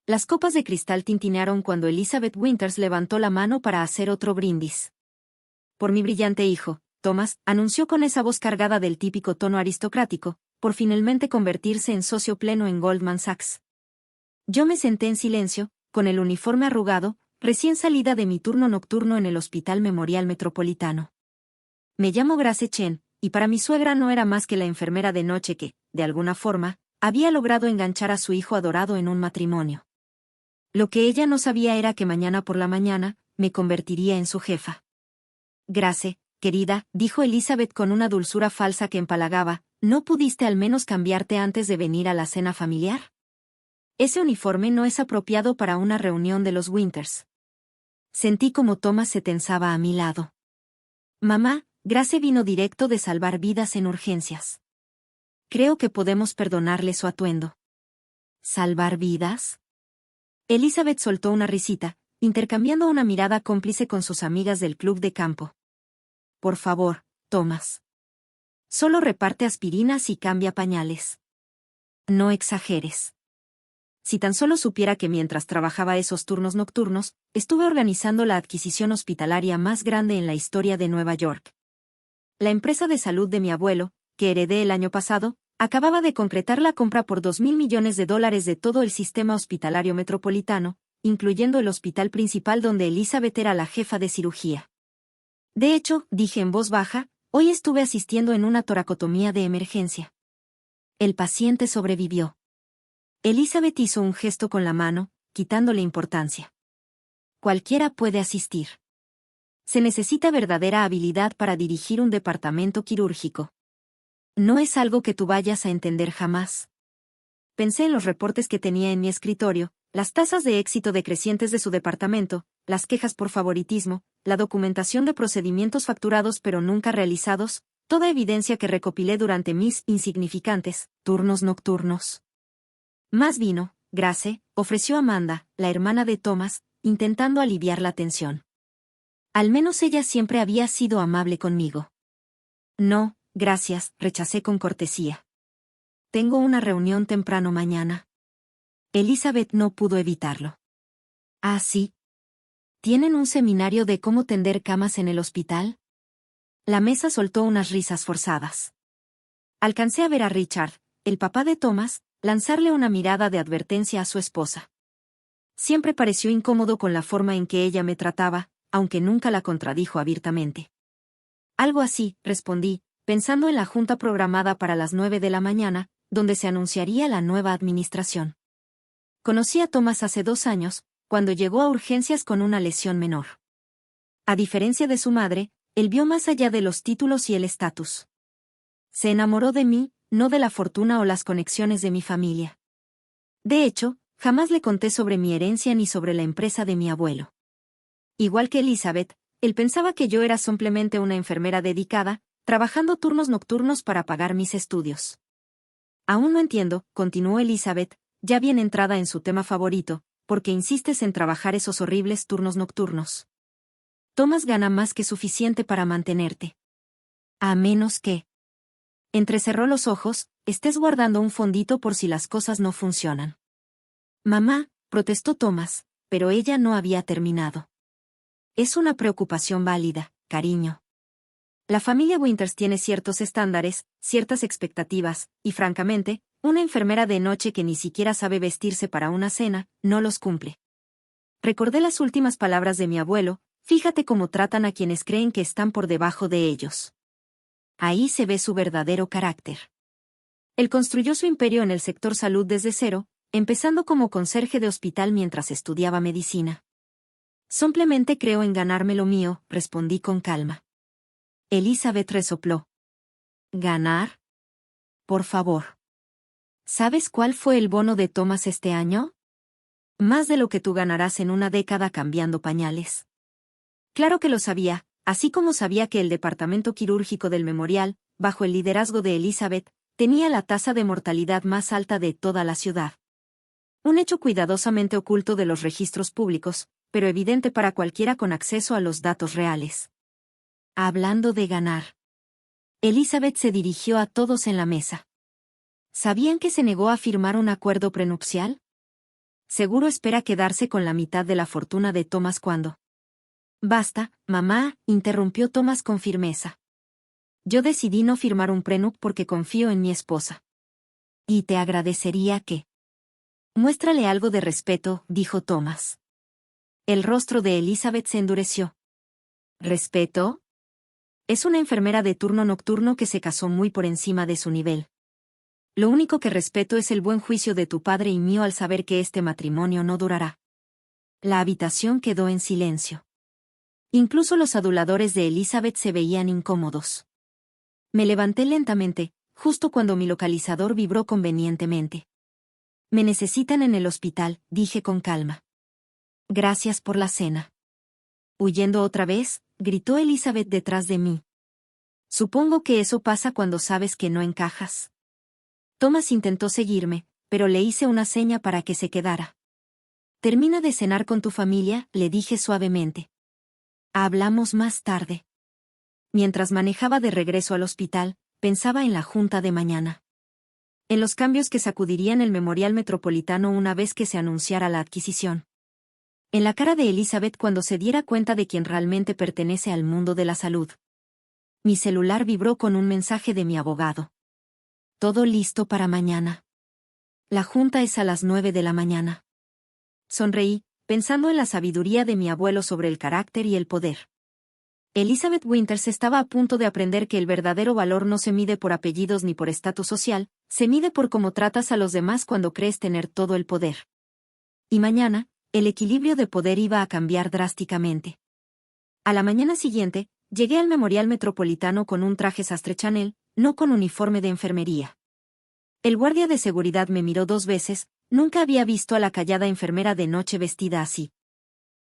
Las copas de cristal tintinearon cuando Elizabeth Winters levantó la mano para hacer otro brindis. Por mi brillante hijo, Thomas, anunció con esa voz cargada del típico tono aristocrático, por finalmente convertirse en socio pleno en Goldman Sachs. Yo me senté en silencio, con el uniforme arrugado, recién salida de mi turno nocturno en el Hospital Memorial Metropolitano. Me llamo Grace Chen, y para mi suegra no era más que la enfermera de noche que, de alguna forma, había logrado enganchar a su hijo adorado en un matrimonio. Lo que ella no sabía era que mañana por la mañana, me convertiría en su jefa. Grace, querida, dijo Elizabeth con una dulzura falsa que empalagaba, ¿no pudiste al menos cambiarte antes de venir a la cena familiar? Ese uniforme no es apropiado para una reunión de los Winters. Sentí como Thomas se tensaba a mi lado. Mamá, Grace vino directo de salvar vidas en urgencias. Creo que podemos perdonarle su atuendo. ¿Salvar vidas? Elizabeth soltó una risita, intercambiando una mirada cómplice con sus amigas del club de campo. Por favor, Thomas. Solo reparte aspirinas y cambia pañales. No exageres. Si tan solo supiera que mientras trabajaba esos turnos nocturnos, estuve organizando la adquisición hospitalaria más grande en la historia de Nueva York. La empresa de salud de mi abuelo, que heredé el año pasado, acababa de concretar la compra por $2.000 millones de todo el sistema hospitalario metropolitano, incluyendo el hospital principal donde Elizabeth era la jefa de cirugía. De hecho, dije en voz baja, hoy estuve asistiendo en una toracotomía de emergencia. El paciente sobrevivió. Elizabeth hizo un gesto con la mano, quitándole importancia. Cualquiera puede asistir. Se necesita verdadera habilidad para dirigir un departamento quirúrgico. No es algo que tú vayas a entender jamás. Pensé en los reportes que tenía en mi escritorio, las tasas de éxito decrecientes de su departamento, las quejas por favoritismo, la documentación de procedimientos facturados pero nunca realizados, toda evidencia que recopilé durante mis insignificantes turnos nocturnos. Más vino, Grace, ofreció Amanda, la hermana de Thomas, intentando aliviar la tensión. Al menos ella siempre había sido amable conmigo. No, gracias, rechacé con cortesía. Tengo una reunión temprano mañana. Elizabeth no pudo evitarlo. Ah, sí. ¿Tienen un seminario de cómo tender camas en el hospital? La mesa soltó unas risas forzadas. Alcancé a ver a Richard, el papá de Thomas, lanzarle una mirada de advertencia a su esposa. Siempre pareció incómodo con la forma en que ella me trataba, aunque nunca la contradijo abiertamente. Algo así, respondí, pensando en la junta programada para las 9 de la mañana, donde se anunciaría la nueva administración. Conocí a Thomas hace 2 años, cuando llegó a urgencias con una lesión menor. A diferencia de su madre, él vio más allá de los títulos y el estatus. Se enamoró de mí, no de la fortuna o las conexiones de mi familia. De hecho, jamás le conté sobre mi herencia ni sobre la empresa de mi abuelo. Igual que Elizabeth, él pensaba que yo era simplemente una enfermera dedicada, trabajando turnos nocturnos para pagar mis estudios. Aún no entiendo, continuó Elizabeth, ya bien entrada en su tema favorito, ¿por qué insistes en trabajar esos horribles turnos nocturnos? Thomas gana más que suficiente para mantenerte. A menos que... Entrecerró los ojos, estés guardando un fondito por si las cosas no funcionan. Mamá, protestó Thomas, pero ella no había terminado. Es una preocupación válida, cariño. La familia Winters tiene ciertos estándares, ciertas expectativas, y francamente, una enfermera de noche que ni siquiera sabe vestirse para una cena, no los cumple. Recordé las últimas palabras de mi abuelo, fíjate cómo tratan a quienes creen que están por debajo de ellos. Ahí se ve su verdadero carácter. Él construyó su imperio en el sector salud desde cero, empezando como conserje de hospital mientras estudiaba medicina. Simplemente creo en ganarme lo mío, respondí con calma. Elizabeth resopló. ¿Ganar? Por favor. ¿Sabes cuál fue el bono de Thomas este año? Más de lo que tú ganarás en una década cambiando pañales. Claro que lo sabía, así como sabía que el departamento quirúrgico del Memorial, bajo el liderazgo de Elizabeth, tenía la tasa de mortalidad más alta de toda la ciudad. Un hecho cuidadosamente oculto de los registros públicos, pero evidente para cualquiera con acceso a los datos reales. Hablando de ganar. Elizabeth se dirigió a todos en la mesa. ¿Sabían que se negó a firmar un acuerdo prenupcial? Seguro espera quedarse con la mitad de la fortuna de Thomas cuando. Basta, mamá, interrumpió Thomas con firmeza. Yo decidí no firmar un prenup porque confío en mi esposa. Y te agradecería que. Muéstrale algo de respeto, dijo Thomas. El rostro de Elizabeth se endureció. ¿Respeto? Es una enfermera de turno nocturno que se casó muy por encima de su nivel. Lo único que respeto es el buen juicio de tu padre y mío al saber que este matrimonio no durará. La habitación quedó en silencio. Incluso los aduladores de Elizabeth se veían incómodos. Me levanté lentamente, justo cuando mi localizador vibró convenientemente. Me necesitan en el hospital, dije con calma. Gracias por la cena. Huyendo otra vez, gritó Elizabeth detrás de mí. Supongo que eso pasa cuando sabes que no encajas. Thomas intentó seguirme, pero le hice una seña para que se quedara. Termina de cenar con tu familia, le dije suavemente. Hablamos más tarde. Mientras manejaba de regreso al hospital, pensaba en la junta de mañana. En los cambios que sacudirían el Memorial Metropolitano una vez que se anunciara la adquisición. En la cara de Elizabeth cuando se diera cuenta de quién realmente pertenece al mundo de la salud. Mi celular vibró con un mensaje de mi abogado. Todo listo para mañana. La junta es a las 9 de la mañana. Sonreí, pensando en la sabiduría de mi abuelo sobre el carácter y el poder. Elizabeth Winters estaba a punto de aprender que el verdadero valor no se mide por apellidos ni por estatus social, se mide por cómo tratas a los demás cuando crees tener todo el poder. Y mañana, el equilibrio de poder iba a cambiar drásticamente. A la mañana siguiente, llegué al Memorial Metropolitano con un traje sastre Chanel, no con uniforme de enfermería. El guardia de seguridad me miró 2 veces, nunca había visto a la callada enfermera de noche vestida así.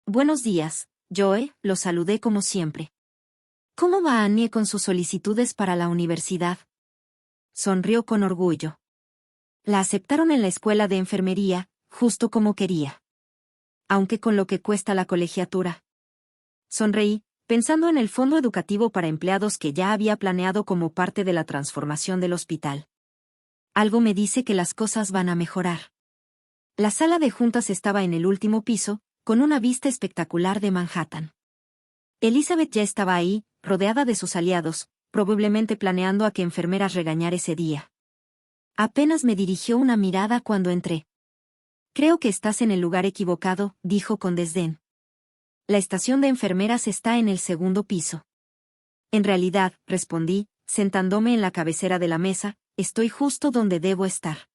Buenos días, Joe, lo saludé como siempre. ¿Cómo va Annie con sus solicitudes para la universidad? Sonrió con orgullo. La aceptaron en la escuela de enfermería, justo como quería. Aunque con lo que cuesta la colegiatura. Sonreí, pensando en el fondo educativo para empleados que ya había planeado como parte de la transformación del hospital. Algo me dice que las cosas van a mejorar. La sala de juntas estaba en el último piso, con una vista espectacular de Manhattan. Elizabeth ya estaba ahí, rodeada de sus aliados, probablemente planeando a qué enfermeras regañar ese día. Apenas me dirigió una mirada cuando entré. Creo que estás en el lugar equivocado, dijo con desdén. La estación de enfermeras está en el 2º piso. En realidad, respondí, sentándome en la cabecera de la mesa, estoy justo donde debo estar.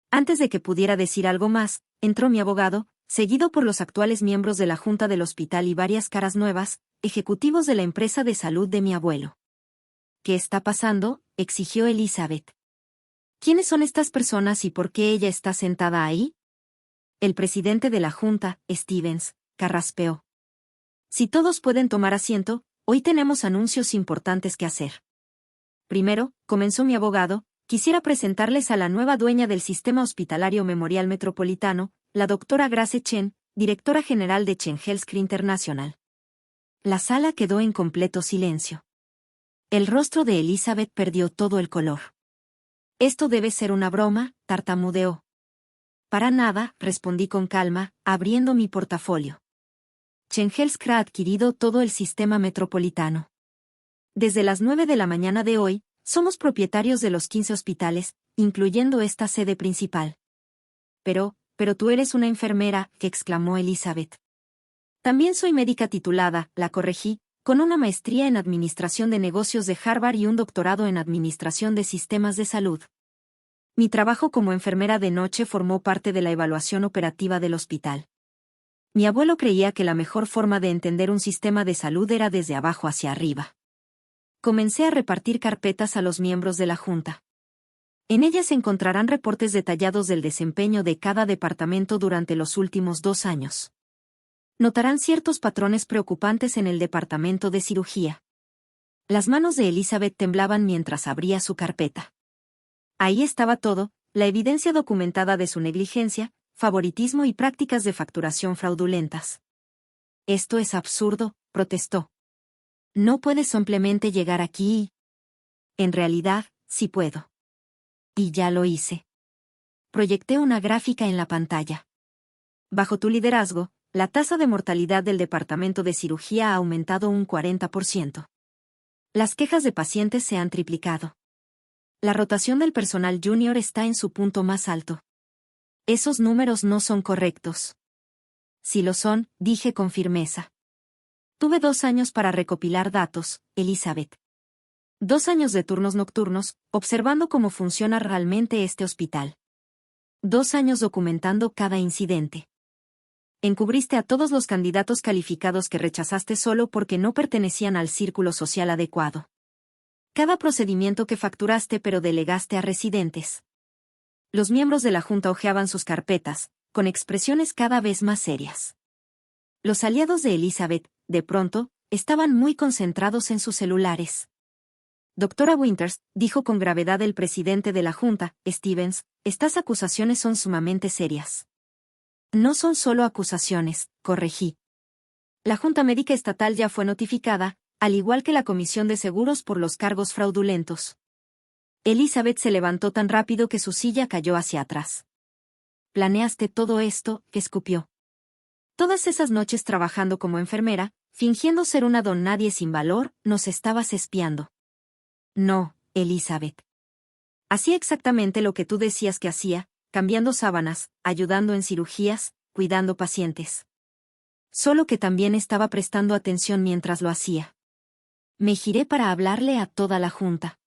Antes de que pudiera decir algo más, entró mi abogado, seguido por los actuales miembros de la junta del hospital y varias caras nuevas, ejecutivos de la empresa de salud de mi abuelo. ¿Qué está pasando?, exigió Elizabeth. ¿Quiénes son estas personas y por qué ella está sentada ahí? El presidente de la junta, Stevens, carraspeó. Si todos pueden tomar asiento, hoy tenemos anuncios importantes que hacer. Primero, comenzó mi abogado, quisiera presentarles a la nueva dueña del sistema hospitalario Memorial Metropolitano, la doctora Grace Chen, directora general de Chen Healthcare International. La sala quedó en completo silencio. El rostro de Elizabeth perdió todo el color. Esto debe ser una broma, tartamudeó. Para nada, respondí con calma, abriendo mi portafolio. Chen Healthcare ha adquirido todo el sistema metropolitano. Desde las 9 de la mañana de hoy, somos propietarios de los 15 hospitales, incluyendo esta sede principal. Pero tú eres una enfermera, exclamó Elizabeth. También soy médica titulada, la corregí, con una maestría en Administración de Negocios de Harvard y un doctorado en Administración de Sistemas de Salud. Mi trabajo como enfermera de noche formó parte de la evaluación operativa del hospital. Mi abuelo creía que la mejor forma de entender un sistema de salud era desde abajo hacia arriba. Comencé a repartir carpetas a los miembros de la junta. En ellas encontrarán reportes detallados del desempeño de cada departamento durante los últimos 2 años. Notarán ciertos patrones preocupantes en el departamento de cirugía. Las manos de Elizabeth temblaban mientras abría su carpeta. Ahí estaba todo, la evidencia documentada de su negligencia, favoritismo y prácticas de facturación fraudulentas. Esto es absurdo, protestó. No puedes simplemente llegar aquí y... En realidad, sí puedo. Y ya lo hice. Proyecté una gráfica en la pantalla. Bajo tu liderazgo, la tasa de mortalidad del departamento de cirugía ha aumentado un 40%. Las quejas de pacientes se han triplicado. La rotación del personal junior está en su punto más alto. Esos números no son correctos. Si lo son, dije con firmeza. Tuve 2 años para recopilar datos, Elizabeth. 2 años de turnos nocturnos, observando cómo funciona realmente este hospital. 2 años documentando cada incidente. Encubriste a todos los candidatos calificados que rechazaste solo porque no pertenecían al círculo social adecuado. Cada procedimiento que facturaste pero delegaste a residentes. Los miembros de la junta hojeaban sus carpetas, con expresiones cada vez más serias. Los aliados de Elizabeth, de pronto, estaban muy concentrados en sus celulares. Doctora Winters, dijo con gravedad el presidente de la junta, Stevens, estas acusaciones son sumamente serias. No son solo acusaciones, corregí. La Junta Médica Estatal ya fue notificada, al igual que la Comisión de Seguros por los cargos fraudulentos. Elizabeth se levantó tan rápido que su silla cayó hacia atrás. ¿Planeaste todo esto?, escupió. Todas esas noches trabajando como enfermera, fingiendo ser una don nadie sin valor, nos estabas espiando. No, Elizabeth. Hacía exactamente lo que tú decías que hacía, cambiando sábanas, ayudando en cirugías, cuidando pacientes. Solo que también estaba prestando atención mientras lo hacía. Me giré para hablarle a toda la junta.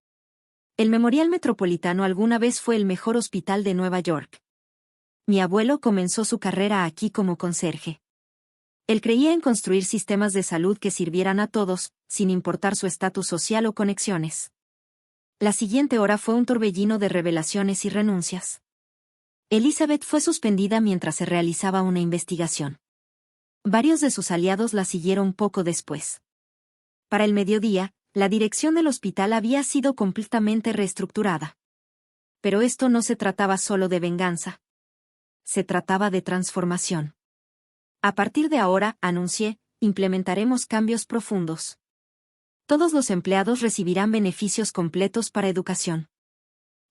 El Memorial Metropolitano alguna vez fue el mejor hospital de Nueva York. Mi abuelo comenzó su carrera aquí como conserje. Él creía en construir sistemas de salud que sirvieran a todos, sin importar su estatus social o conexiones. La siguiente hora fue un torbellino de revelaciones y renuncias. Elizabeth fue suspendida mientras se realizaba una investigación. Varios de sus aliados la siguieron poco después. Para el mediodía, la dirección del hospital había sido completamente reestructurada. Pero esto no se trataba solo de venganza. Se trataba de transformación. A partir de ahora, anuncié, implementaremos cambios profundos. Todos los empleados recibirán beneficios completos para educación.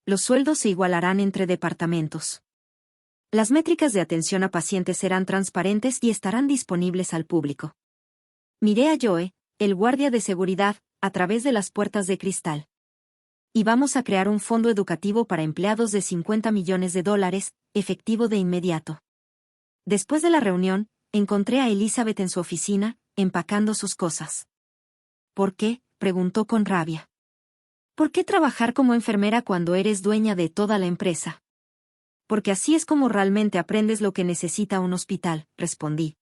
Los sueldos se igualarán entre departamentos. Las métricas de atención a pacientes serán transparentes y estarán disponibles al público. Miré a Joe, el guardia de seguridad, a través de las puertas de cristal. Y vamos a crear un fondo educativo para empleados de $50 millones, efectivo de inmediato. Después de la reunión, encontré a Elizabeth en su oficina, empacando sus cosas. ¿Por qué?, preguntó con rabia. ¿Por qué trabajar como enfermera cuando eres dueña de toda la empresa? Porque así es como realmente aprendes lo que necesita un hospital, respondí.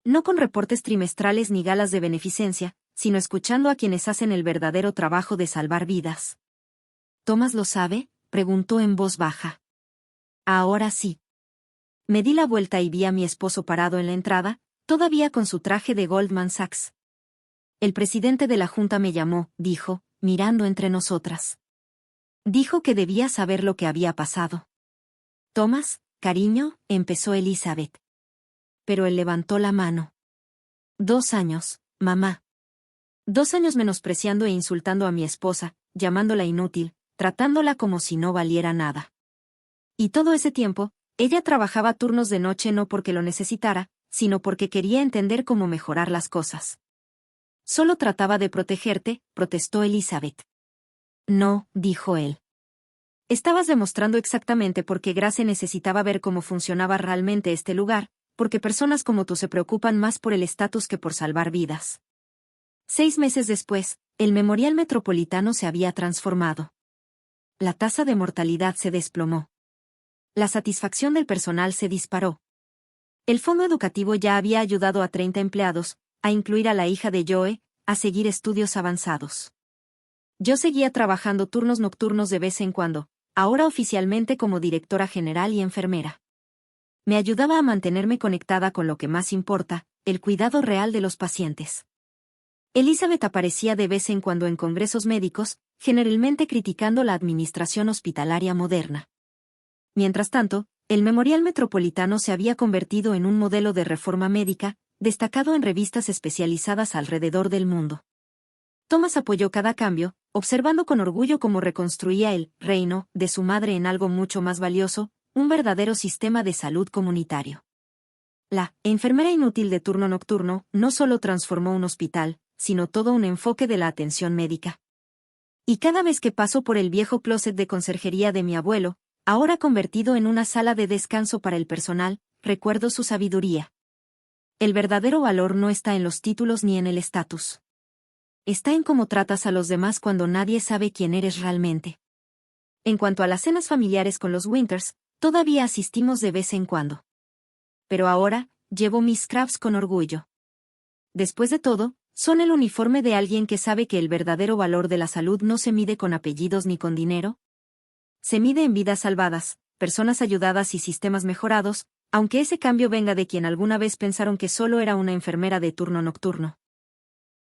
No con reportes trimestrales ni galas de beneficencia, sino escuchando a quienes hacen el verdadero trabajo de salvar vidas. ¿Thomas lo sabe?, preguntó en voz baja. Ahora sí. Me di la vuelta y vi a mi esposo parado en la entrada, todavía con su traje de Goldman Sachs. El presidente de la junta me llamó, dijo, mirando entre nosotras. Dijo que debía saber lo que había pasado. Thomas, cariño, empezó Elizabeth. Pero él levantó la mano. 2 años, mamá. 2 años menospreciando e insultando a mi esposa, llamándola inútil, tratándola como si no valiera nada. Y todo ese tiempo, ella trabajaba turnos de noche no porque lo necesitara, sino porque quería entender cómo mejorar las cosas. Solo trataba de protegerte, protestó Elizabeth. No, dijo él. Estabas demostrando exactamente por qué Grace necesitaba ver cómo funcionaba realmente este lugar, porque personas como tú se preocupan más por el estatus que por salvar vidas. 6 meses después, el Memorial Metropolitano se había transformado. La tasa de mortalidad se desplomó. La satisfacción del personal se disparó. El fondo educativo ya había ayudado a 30 empleados, a incluir a la hija de Joe, a seguir estudios avanzados. Yo seguía trabajando turnos nocturnos de vez en cuando, ahora oficialmente como directora general y enfermera. Me ayudaba a mantenerme conectada con lo que más importa, el cuidado real de los pacientes. Elizabeth aparecía de vez en cuando en congresos médicos, generalmente criticando la administración hospitalaria moderna. Mientras tanto, el Memorial Metropolitano se había convertido en un modelo de reforma médica, destacado en revistas especializadas alrededor del mundo. Thomas apoyó cada cambio, observando con orgullo cómo reconstruía el reino de su madre en algo mucho más valioso, un verdadero sistema de salud comunitario. La enfermera inútil de turno nocturno no solo transformó un hospital, sino todo un enfoque de la atención médica. Y cada vez que paso por el viejo closet de conserjería de mi abuelo, ahora convertido en una sala de descanso para el personal, recuerdo su sabiduría. El verdadero valor no está en los títulos ni en el estatus. Está en cómo tratas a los demás cuando nadie sabe quién eres realmente. En cuanto a las cenas familiares con los Winters, todavía asistimos de vez en cuando. Pero ahora, llevo mis scraps con orgullo. Después de todo, son el uniforme de alguien que sabe que el verdadero valor de la salud no se mide con apellidos ni con dinero. Se mide en vidas salvadas, personas ayudadas y sistemas mejorados, aunque ese cambio venga de quien alguna vez pensaron que solo era una enfermera de turno nocturno.